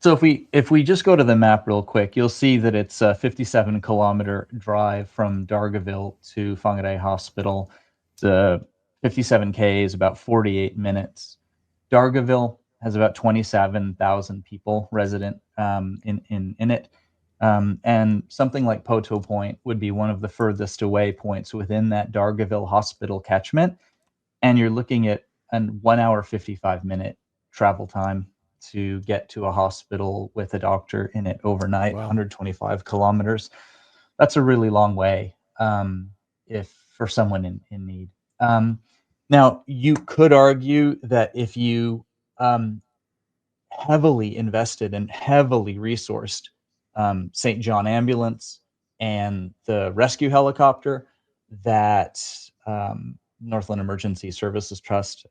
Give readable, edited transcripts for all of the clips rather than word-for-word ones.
So if we just go to the map real quick, you'll see that it's a 57-kilometer drive from Dargaville to Whangarei Hospital. It's 57 Ks, about 48 minutes. Dargaville has about 27,000 people resident in it. And something like Poto Point would be one of the furthest away points within that Dargaville Hospital catchment. And you're looking at a 1 hour, 55-minute travel time to get to a hospital with a doctor in it overnight, Wow. 125 kilometers. That's a really long way if for someone in need. Now, you could argue that if you heavily invested and heavily resourced St. John Ambulance and the rescue helicopter that Northland Emergency Services Trust,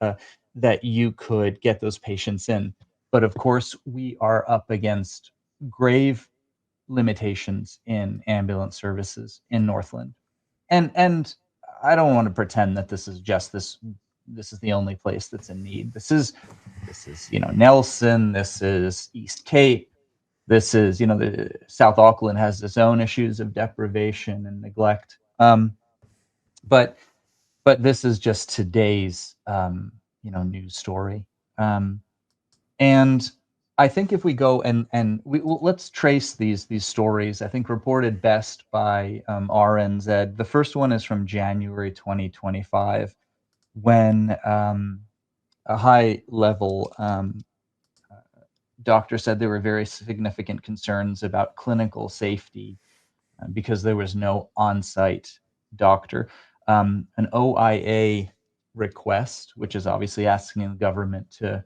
that you could get those patients in. But of course, we are up against grave limitations in ambulance services in Northland. And I don't want to pretend that this is just this is the only place that's in need. This is Nelson, this is East Cape, this is the South Auckland has its own issues of deprivation and neglect. But this is just today's news story. And I think if we go let's trace these stories, I think reported best by RNZ. The first one is from January 2025, when a high-level doctor said there were very significant concerns about clinical safety because there was no on-site doctor. An OIA request, which is obviously asking the government to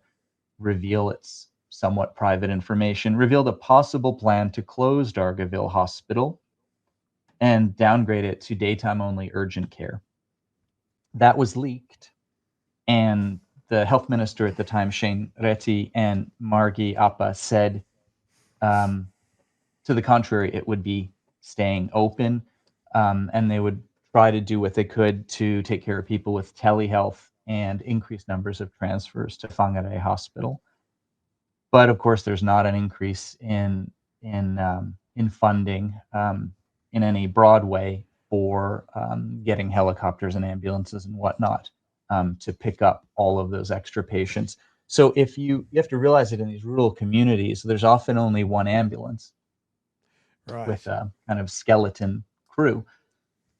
reveal its somewhat private information, revealed a possible plan to close Dargaville Hospital and downgrade it to daytime-only urgent care. That was leaked, and the health minister at the time, Shane Reti, and Margie Appa said, to the contrary, it would be staying open, and they would try to do what they could to take care of people with telehealth and increase numbers of transfers to Whangarei Hospital. But of course, there's not an increase in funding in any broad way for getting helicopters and ambulances and whatnot to pick up all of those extra patients. So if you have to realize that in these rural communities, there's often only one ambulance Right. with a kind of skeleton crew.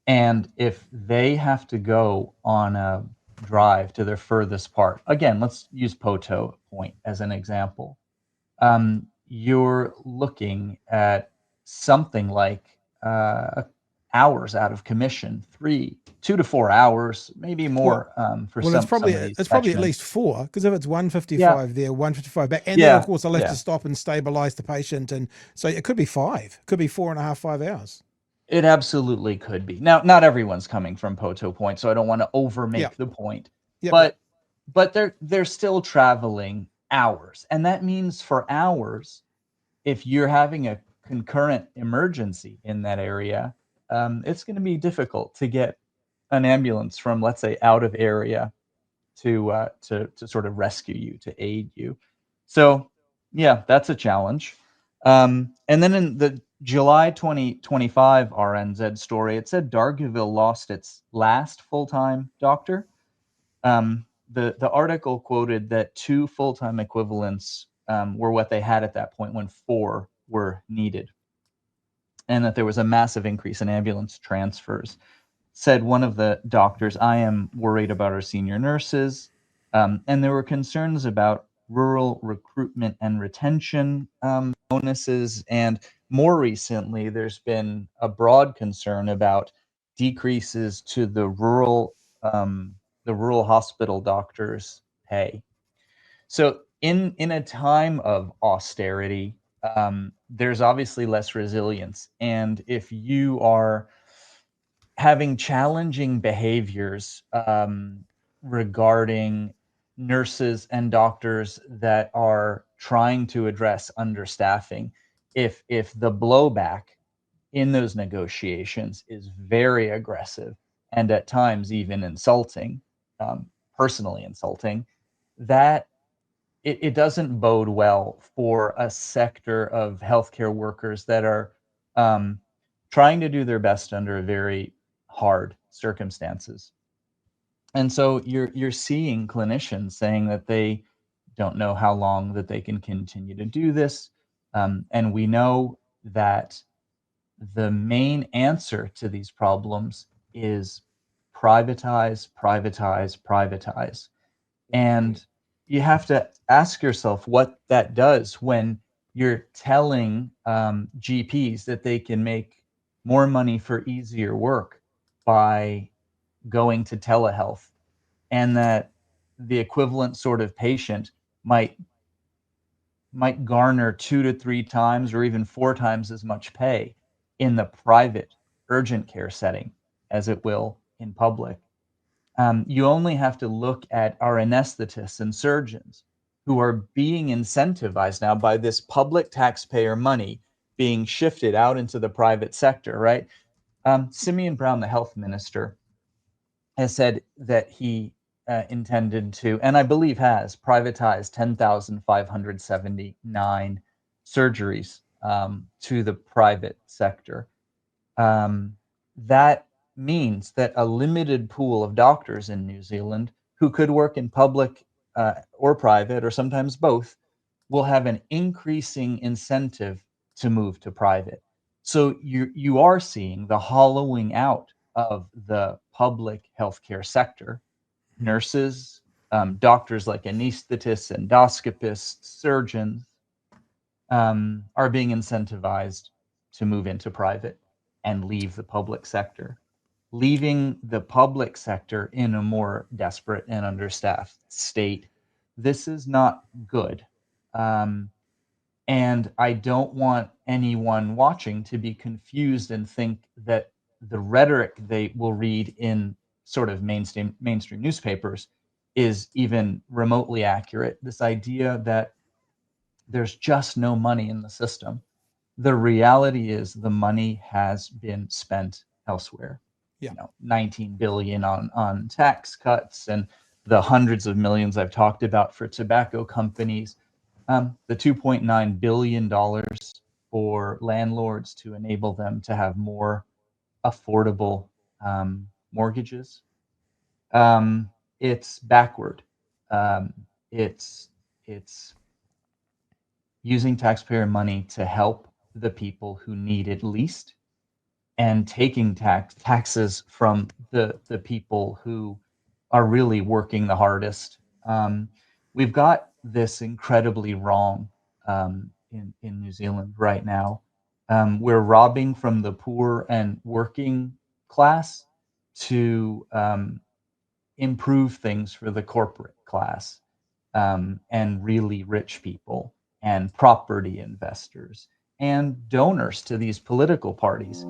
And if they have to go on a drive to their furthest part, again, let's use Poto Point as an example. You're looking at something like hours out of commission, 2 to 4 hours, maybe Well, more for well, it's some probably of these it's probably at catchments. least four, because if it's Yeah, 155 there, 155 back, and then of yeah, course I'll have to yeah. stop and stabilize the patient, and so it could be five, could be 4.5, 5 hours. It absolutely could be. Now, not everyone's coming from Poto Point, so I don't want to Yep, overmake the point. yep. But they're still traveling hours, and that means for hours, if you're having a concurrent emergency in that area, it's going to be difficult to get an ambulance from, let's say, out of area to sort of rescue you, to aid you. So yeah, that's a challenge. And then in the July 2025 RNZ story, it said Dargaville lost its last full-time doctor. The article quoted that 2 full-time equivalents were what they had at that point when 4 were needed, and that there was a massive increase in ambulance transfers. Said one of the doctors, "I am worried about our senior nurses," and there were concerns about rural recruitment and retention bonuses, and more recently, there's been a broad concern about decreases to the rural hospital doctors' pay. So in a time of austerity, there's obviously less resilience, and if you are having challenging behaviors regarding nurses and doctors that are trying to address understaffing, if the blowback in those negotiations is very aggressive and at times even insulting, personally insulting, that it doesn't bode well for a sector of healthcare workers that are um, trying to do their best under very hard circumstances. And so you're seeing clinicians saying that they don't know how long that they can continue to do this, and we know that the main answer to these problems is privatize, privatize, privatize. And you have to ask yourself what that does when you're telling GPs that they can make more money for easier work by going to telehealth, and that the equivalent sort of patient might garner 2 to 3 times or even 4 times as much pay in the private urgent care setting as it will in public. You only have to look at our anesthetists and surgeons who are being incentivized now by this public taxpayer money being shifted out into the private sector, right? Simeon Brown, the health minister, has said that he intended to, and I believe has, privatized 10,579 surgeries to the private sector. That means that a limited pool of doctors in New Zealand who could work in public or private, or sometimes both, will have an increasing incentive to move to private. So you are seeing the hollowing out of the public healthcare sector. Nurses, doctors like anesthetists, endoscopists, surgeons are being incentivized to move into private and leave the public sector, leaving the public sector in a more desperate and understaffed state. This is not good. Um, and I don't want anyone watching to be confused and think that the rhetoric they will read in sort of mainstream newspapers is even remotely accurate. This idea that there's just no money in the system. The reality is the money has been spent elsewhere. Yeah. 19 billion on tax cuts, and the hundreds of millions I've talked about for tobacco companies, the $2.9 billion for landlords to enable them to have more affordable mortgages. It's backward. Um, it's it's using taxpayer money to help the people who need it least, and taking taxes from the people who are really working the hardest. We've got this incredibly wrong in New Zealand right now. We're robbing from the poor and working class to improve things for the corporate class, and really rich people and property investors and donors to these political parties.